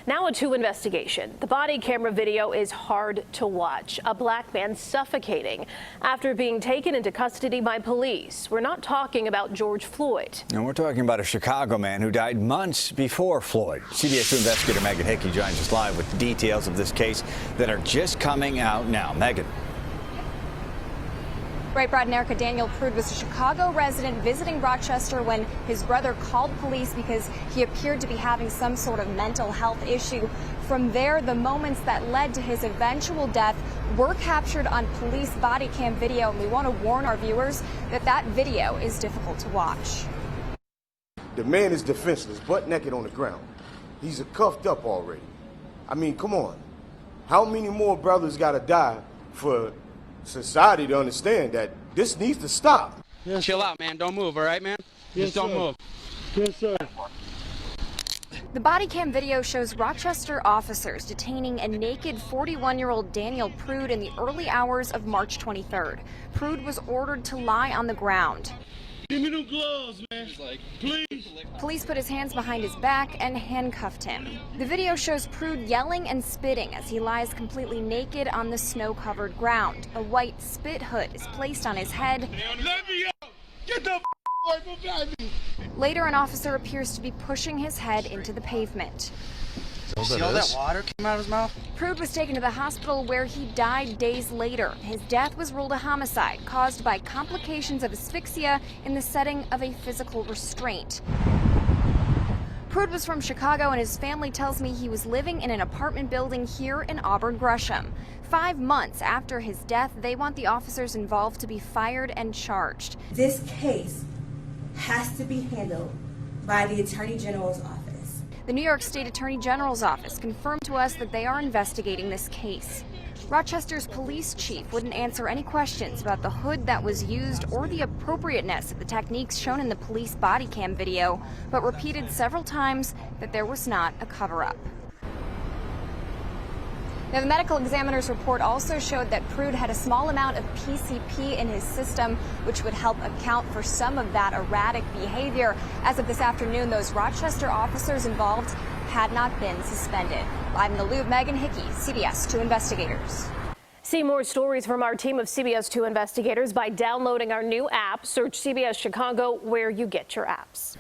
Now a two investigation. The body camera video is hard to watch. A black man suffocating after being taken into custody by police. We're not talking about George Floyd. And we're talking about a Chicago man who died months before Floyd. CBS 2 investigator Megan Hickey joins us live with the details of this case that are just coming out now. Megan. Right, Brad and Erica, Daniel Prude was a Chicago resident visiting Rochester when his brother called police because he appeared to be having some sort of mental health issue. From there, the moments that led to his eventual death were captured on police body cam video. And we want to warn our viewers that that video is difficult to watch. The man is defenseless, butt naked on the ground. He's cuffed up already. I mean, come on. How many more brothers got to die for society to understand that this needs to stop? Yes, chill out, man. Don't move, all right, man? Yes, Just don't move. Yes, sir. The body cam video shows Rochester officers detaining a naked 41-year-old Daniel Prude in the early hours of March 23rd. Prude was ordered to lie on the ground. Give me them gloves, man. Please. Police put his hands behind his back and handcuffed him. The video shows Prude yelling and spitting as he lies completely naked on the snow-covered ground. A white spit hood is placed on his head. Let me out. Get the away from me. Later, an officer appears to be pushing his head into the pavement. See all that water came out of his mouth? Prude was taken to the hospital where he died days later. His death was ruled a homicide caused by complications of asphyxia in the setting of a physical restraint. Prude was from Chicago, and his family tells me he was living in an apartment building here in Auburn Gresham. 5 months after his death, they want the officers involved to be fired and charged. This case has to be handled by the Attorney General's office. The New York State Attorney General's office confirmed to us that they are investigating this case. Rochester's police chief wouldn't answer any questions about the hood that was used or the appropriateness of the techniques shown in the police body cam video, but repeated several times that there was not a cover-up. Now, the medical examiner's report also showed that Prude had a small amount of PCP in his system, which would help account for some of that erratic behavior. As of this afternoon, those Rochester officers involved had not been suspended. Live in the Loop, Megan Hickey, CBS 2 Investigators. See more stories from our team of CBS 2 investigators by downloading our new app. Search CBS Chicago where you get your apps.